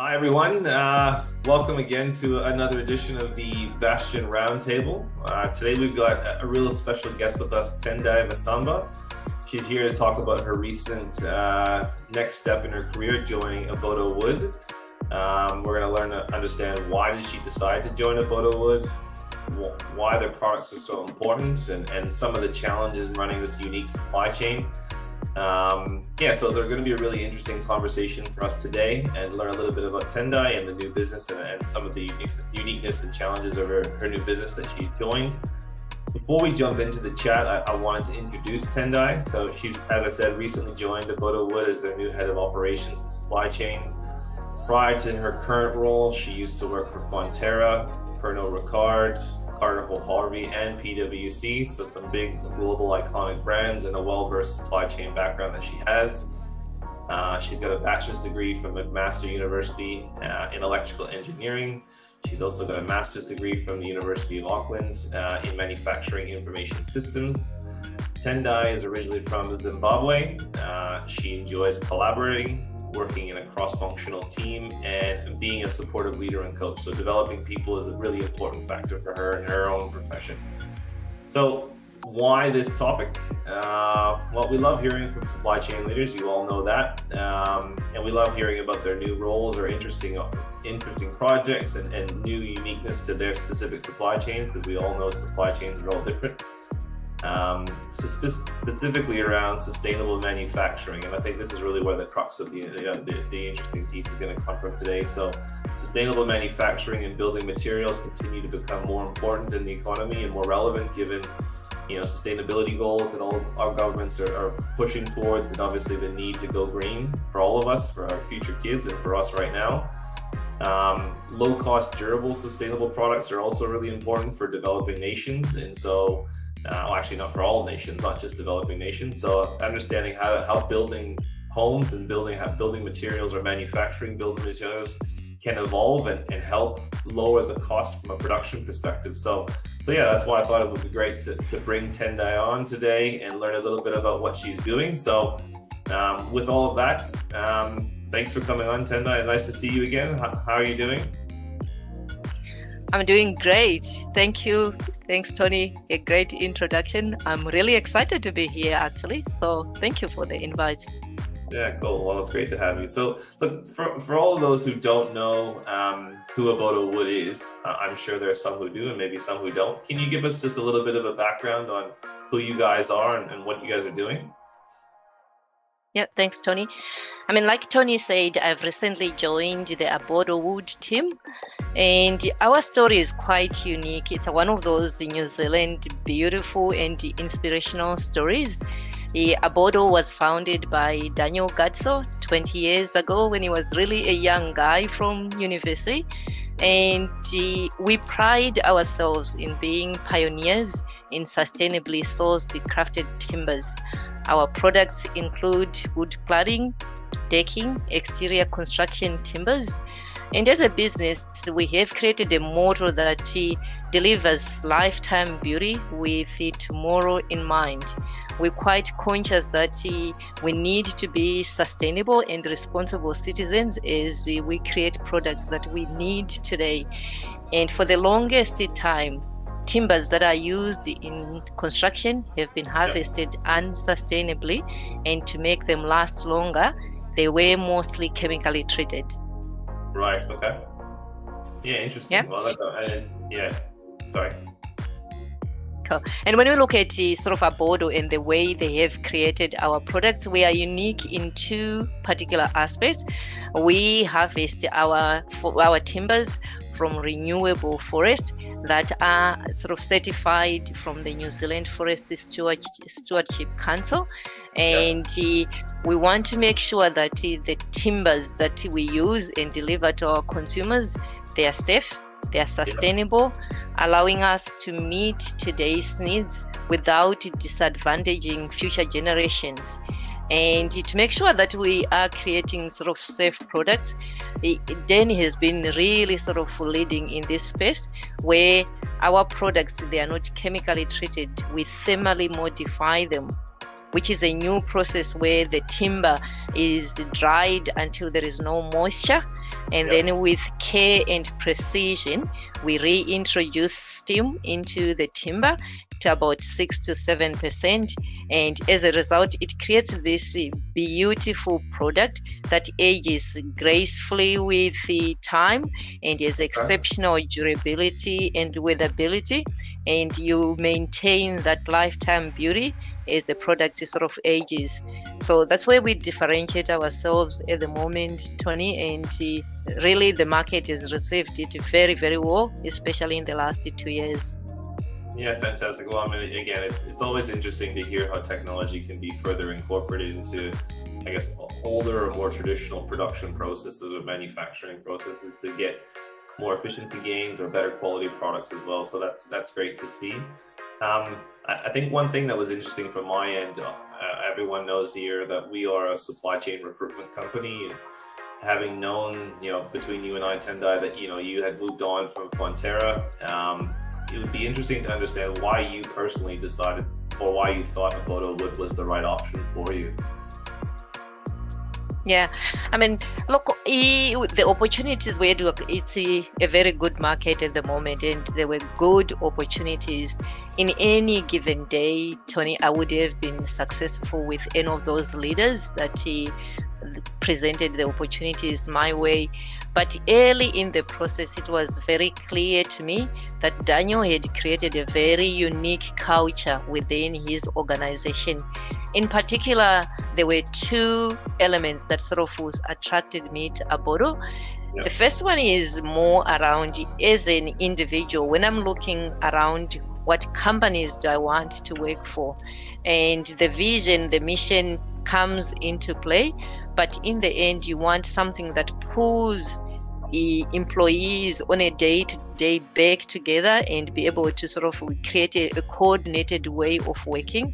Hi everyone, welcome again to another edition of the Bastion Roundtable. Today we've got a real special guest with us, Tendai Masamba. She's here to talk about her recent next step in her career, joining Abodo Wood. We're going to learn to understand why did she decide to join Abodo Wood, why their products are so important, and some of the challenges in running this unique supply chain. So they're going to be a really interesting conversation for us today and learn a little bit about Tendai and the new business and some of the uniqueness and challenges of her new business that she's joined. Before we jump into the chat, I wanted to introduce Tendai. So she, as I said, recently joined Abodo Wood as their new head of operations and supply chain. Prior to her current role, she used to work for Fonterra, Pernod Ricard, Carnival Harvey, and PwC, so some big global iconic brands and a well-versed supply chain background that she has. She's got a bachelor's degree from McMaster University in electrical engineering. She's also got a master's degree from the University of Auckland in manufacturing information systems. Tendai is originally from Zimbabwe. She enjoys collaborating, working in a cross-functional team, and being a supportive leader and coach. So developing people is a really important factor for her in her own profession. So why this topic? Well, we love hearing from supply chain leaders, you all know that. And we love hearing about their new roles or interesting projects and new uniqueness to their specific supply chains, because we all know supply chains are all different. So specifically around sustainable manufacturing, and I think this is really where the crux of the interesting piece is going to come from today. So sustainable manufacturing and building materials continue to become more important in the economy and more relevant given sustainability goals that all our governments are pushing towards, and obviously the need to go green for all of us, for our future kids, and for us right now. Low-cost, durable, sustainable products are also really important for developing nations, and so actually not for all nations, not just developing nations. So understanding how building homes and building materials or manufacturing building materials can evolve and help lower the cost from a production perspective. So yeah, that's why I thought it would be great to bring Tendai on today and learn a little bit about what she's doing. So with all of that, thanks for coming on, Tendai. Nice to see you again. How are you doing? I'm doing great. Thank you. Thanks, Tony. A great introduction. I'm really excited to be here, actually. So thank you for the invite. Yeah, cool. Well, it's great to have you. So look, for all of those who don't know who Abodo Wood is, I'm sure there are some who do and maybe some who don't. Can you give us just a little bit of a background on who you guys are and what you guys are doing? Yeah, thanks, Tony. I mean, like Tony said, I've recently joined the Abodo Wood team, and our story is quite unique. It's one of those New Zealand beautiful and inspirational stories. Abodo was founded by Daniel Gatso 20 years ago when he was really a young guy from university. And we pride ourselves in being pioneers in sustainably sourced crafted timbers. Our products include wood cladding, decking, exterior construction timbers. And as a business, we have created a model that delivers lifetime beauty with tomorrow in mind. We're quite conscious that we need to be sustainable and responsible citizens as we create products that we need today. And for the longest time, timbers that are used in construction have been harvested unsustainably, and to make them last longer, they were mostly chemically treated. Right, okay. Yeah, interesting. Yeah. Well, sorry. Cool. And when we look at sort of Abodo and the way they have created our products, we are unique in two particular aspects. We harvest our timbers from renewable forests that are sort of certified from the New Zealand Forest Stewardship Council. And we want to make sure that the timbers that we use and deliver to our consumers, they are safe, they are sustainable, allowing us to meet today's needs without disadvantaging future generations. And to make sure that we are creating sort of safe products, Danny has been really sort of leading in this space where our products, they are not chemically treated. We thermally modify them which is a new process where the timber is dried until there is no moisture. And then with care and precision, we reintroduce steam into the timber to about 6 to 7%. And as a result, it creates this beautiful product that ages gracefully with the time and has exceptional durability and weathability. And you maintain that lifetime beauty as the product sort of ages. So that's where we differentiate ourselves at the moment, Tony. And really, the market has received it very, very well, especially in the last 2 years. Yeah, fantastic. Well, I mean, again, it's always interesting to hear how technology can be further incorporated into, I guess, older or more traditional production processes or manufacturing processes to get more efficiency gains or better quality products as well. So that's great to see. I think one thing that was interesting from my end, everyone knows here that we are a supply chain recruitment company. And having known, between you and I, Tendai, that, you had moved on from Fonterra, it would be interesting to understand why you personally decided or why you thought Abodo Wood was the right option for you. Yeah, I mean, look, the opportunities where it's a very good market at the moment, and there were good opportunities. In any given day, Tony, I would have been successful with any of those leaders that he presented the opportunities my way. But early in the process, it was very clear to me that Daniel had created a very unique culture within his organization. In particular, there were two elements that sort of attracted me to Abodo. Yep. The first one is more around, as an individual, when I'm looking around, what companies do I want to work for? And the vision, the mission comes into play. But in the end, you want something that pulls employees on a day-to-day back together and be able to sort of create a coordinated way of working.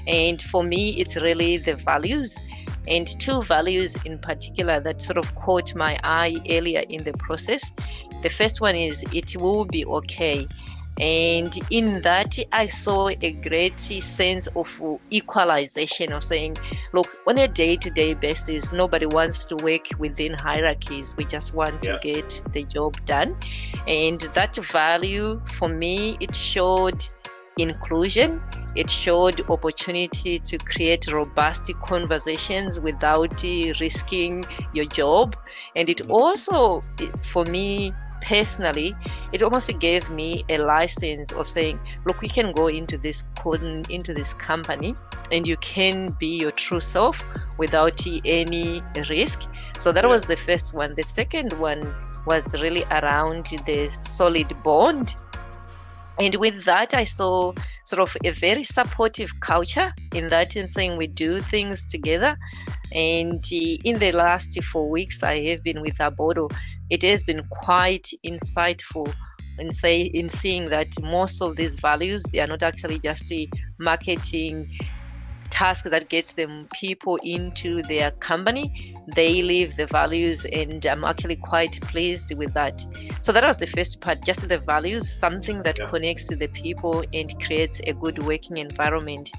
And for me, it's really the values, and two values in particular that sort of caught my eye earlier in the process. The first one is it will be okay. And in that, I saw a great sense of equalization of saying, look, on a day-to-day basis, nobody wants to work within hierarchies. We just want to get the job done. And that value, for me, it showed inclusion. It showed opportunity to create robust conversations without risking your job. And it also, for me, personally, it almost gave me a license of saying, look, we can go into this company and you can be your true self without any risk. So that was the first one. The second one was really around the solid bond. And with that, I saw sort of a very supportive culture in that, in saying we do things together. And in the last 4 weeks I have been with Abodo, it has been quite insightful in seeing that most of these values, they are not actually just a marketing task that gets them people into their company. They live the values, and I'm actually quite pleased with that. So that was the first part, just the values, something that connects to the people and creates a good working environment.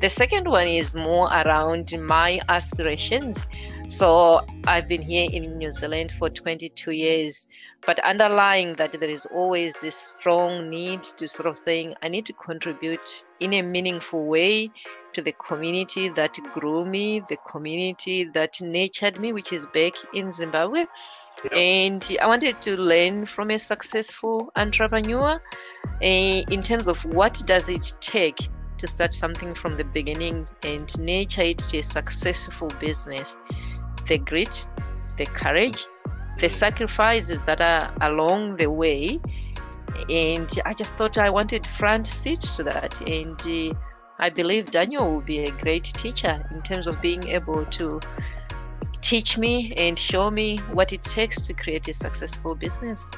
The second one is more around my aspirations. So I've been here in New Zealand for 22 years, but underlying that, there is always this strong need to sort of saying, I need to contribute in a meaningful way to the community that grew me, the community that nurtured me, which is back in Zimbabwe. And I wanted to learn from a successful entrepreneur in terms of what does it take to start something from the beginning and nurture it to a successful business. The grit, the courage, the sacrifices that are along the way. And I just thought I wanted front seat to that. And I believe Daniel will be a great teacher in terms of being able to teach me and show me what it takes to create a successful business.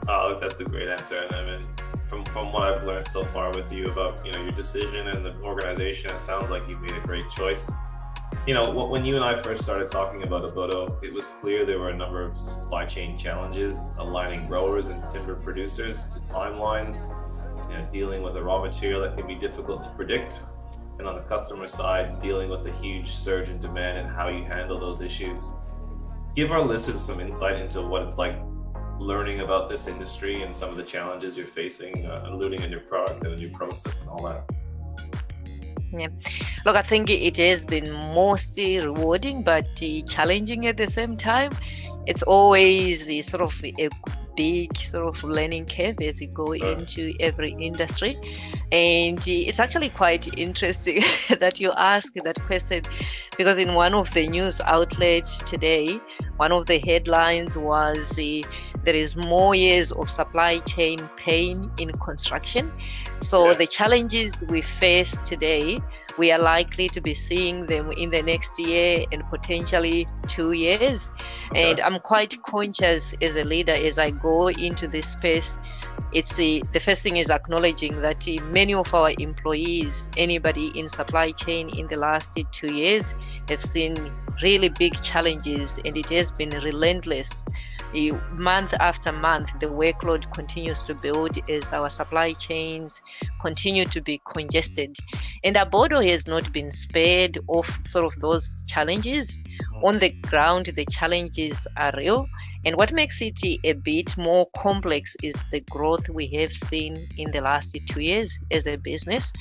Oh, that's a great answer. And I mean, from what I've learned so far with you about, your decision and the organization, it sounds like you've made a great choice. When you and I first started talking about Abodo, it was clear there were a number of supply chain challenges, aligning growers and timber producers to timelines, dealing with a raw material that can be difficult to predict. and on the customer side, dealing with a huge surge in demand and how you handle those issues. Give our listeners some insight into what it's like learning about this industry and some of the challenges you're facing, alluding in your product and in your process and all that. Yeah, look, I think it has been mostly rewarding but challenging at the same time. It's always sort of a big sort of learning curve as you go into every industry, and it's actually quite interesting that you ask that question, because in one of the news outlets today, one of the headlines was there is more years of supply chain pain in construction. So the challenges we face today, we are likely to be seeing them in the next year and potentially 2 years. And I'm quite conscious as a leader as I go into this space. It's the first thing is acknowledging that many of our employees, anybody in supply chain in the last 2 years, have seen really big challenges, and it has been relentless. Month after month, the workload continues to build as our supply chains continue to be congested. And Abodo has not been spared of sort of those challenges. On the ground, the challenges are real. And what makes it a bit more complex is the growth we have seen in the last 2 years as a business.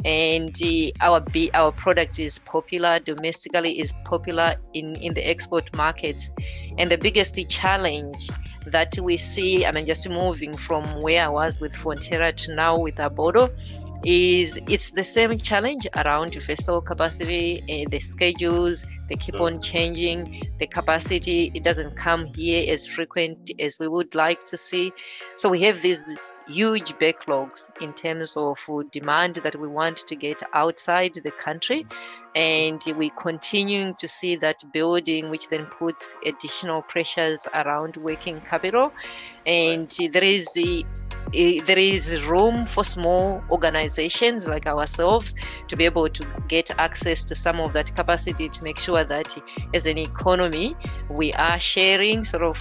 And our product is popular domestically, is popular in the export markets. And the biggest challenge that we see, I mean, just moving from where I was with Fonterra to now with Abodo, is it's the same challenge around vessel capacity, the schedules, they keep on changing, the capacity, it doesn't come here as frequent as we would like to see. So we have these huge backlogs in terms of demand that we want to get outside the country, and we continuing to see that building, which then puts additional pressures around working capital. And there is room for small organizations like ourselves to be able to get access to some of that capacity, to make sure that as an economy we are sharing sort of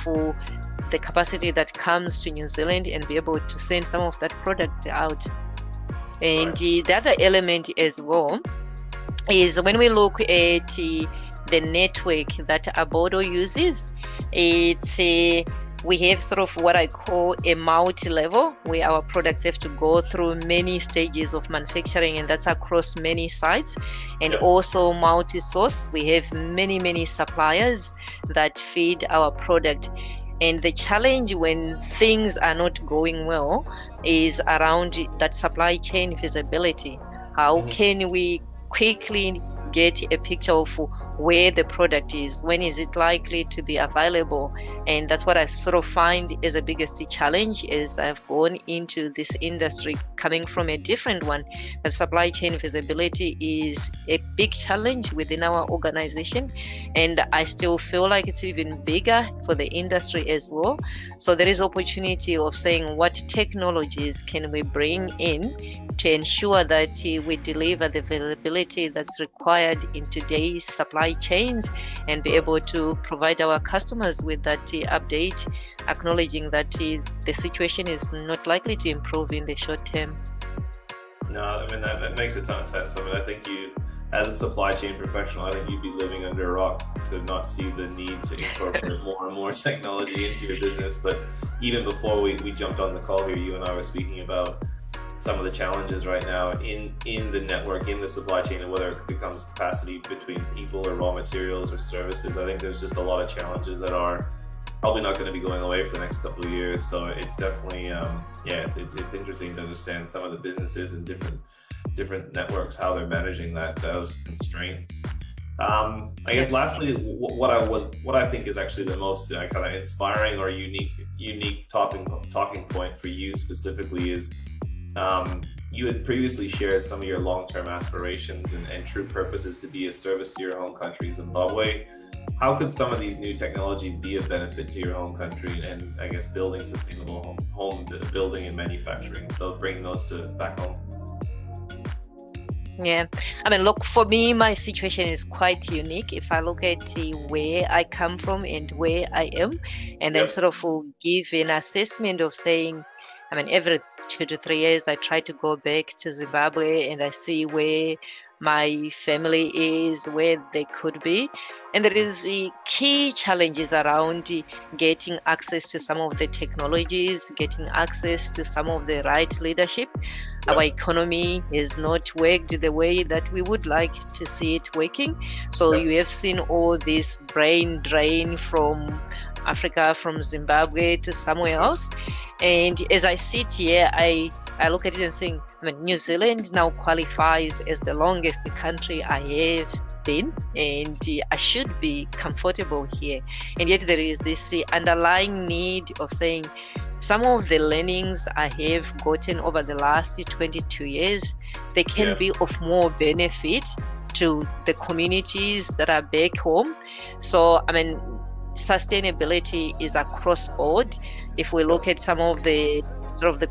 the capacity that comes to New Zealand and be able to send some of that product out. And the other element as well is when we look at the network that Abodo uses, we have sort of what I call a multi-level, where our products have to go through many stages of manufacturing, and that's across many sites. And also multi-source, we have many suppliers that feed our product. And the challenge when things are not going well is around that supply chain visibility. How can we quickly get a picture of where the product is, when is it likely to be available? And that's what I sort of find is the biggest challenge as I've gone into this industry coming from a different one. But supply chain visibility is a big challenge within our organization, and I still feel like it's even bigger for the industry as well. So there is opportunity of saying, what technologies can we bring in to ensure that we deliver the availability that's required in today's supply chains, and be able to provide our customers with that update, acknowledging that the situation is not likely to improve in the short term. No, I mean, that makes a ton of sense. I mean, I think you, as a supply chain professional, I think you'd be living under a rock to not see the need to incorporate more and more technology into your business. But even before we jumped on the call here, you and I were speaking about some of the challenges right now in the network, in the supply chain, and whether it becomes capacity between people or raw materials or services. I think there's just a lot of challenges that are probably not going to be going away for the next couple of years. So it's definitely, it's interesting to understand some of the businesses and different networks, how they're managing those constraints. I guess lastly, what I think is actually the most kind of inspiring or unique talking point for you specifically is, you had previously shared some of your long-term aspirations and true purposes to be a service to your home country, Zimbabwe. How could some of these new technologies be of benefit to your home country, and I guess building sustainable home building and manufacturing, bringing those back home? Yeah, I mean, look, for me, my situation is quite unique. If I look at where I come from and where I am, and then sort of give an assessment of saying, I mean, every 2 to 3 years, I try to go back to Zimbabwe and I see where my family is where they could be. And there is key challenges around getting access to some of the technologies, getting access to some of the right leadership. Our economy has not worked the way that we would like to see it working. So you have seen all this brain drain from Africa, from Zimbabwe to somewhere else. And as I sit here, I look at it and think, New Zealand now qualifies as the longest country I have been, and I should be comfortable here. And yet there is this underlying need of saying, some of the learnings I have gotten over the last 22 years, they can be of more benefit to the communities that are back home. So, sustainability is across board. If we look at some of the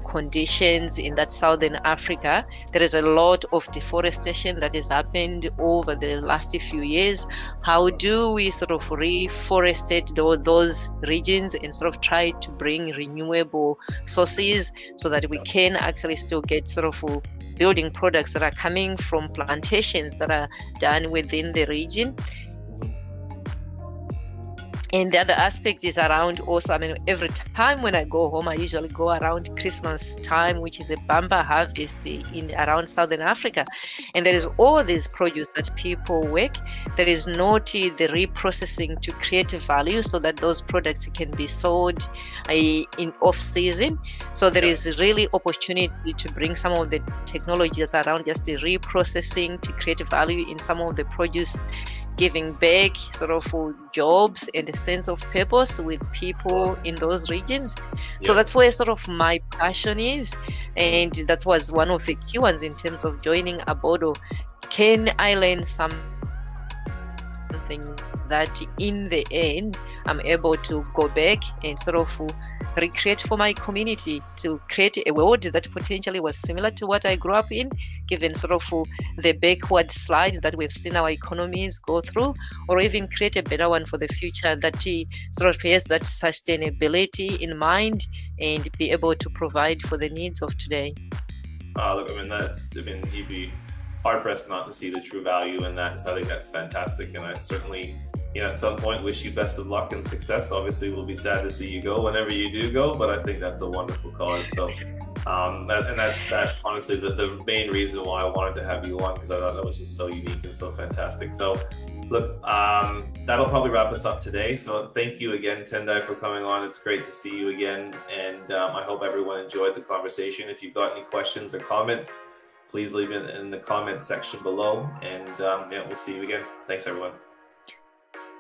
conditions in that Southern Africa, there is a lot of deforestation that has happened over the last few years. How do we reforestate those regions and try to bring renewable sources so that we can actually still get building products that are coming from plantations that are done within the region? And the other aspect is around also, every time when I go home, I usually go around Christmas time, which is a bamba harvest around Southern Africa. And there is all this produce that people work. There is not the reprocessing to create value so that those products can be sold in off-season. So there is really opportunity to bring some of the technologies around just the reprocessing to create value in some of the produce, giving back jobs and a sense of purpose with people in those regions. So that's where my passion is, and that was one of the key ones in terms of joining Abodo. Can I learn something that in the end I'm able to go back and recreate for my community, to create a world that potentially was similar to what I grew up in, given the backward slide that we've seen our economies go through, or even create a better one for the future that has that sustainability in mind and be able to provide for the needs of today. You'd be hard-pressed not to see the true value in that. So I think that's fantastic, and I certainly, at some point wish you best of luck and success. Obviously, we'll be sad to see you go whenever you do go, but I think that's a wonderful cause. So, that's honestly the main reason why I wanted to have you on, because I thought that was just so unique and so fantastic. So, look, that'll probably wrap us up today. So thank you again, Tendai, for coming on. It's great to see you again, and I hope everyone enjoyed the conversation. If you've got any questions or comments, please leave it in the comments section below, and we'll see you again. Thanks, everyone.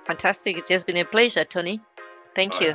Fantastic. It's just been a pleasure, Tony. Thank you.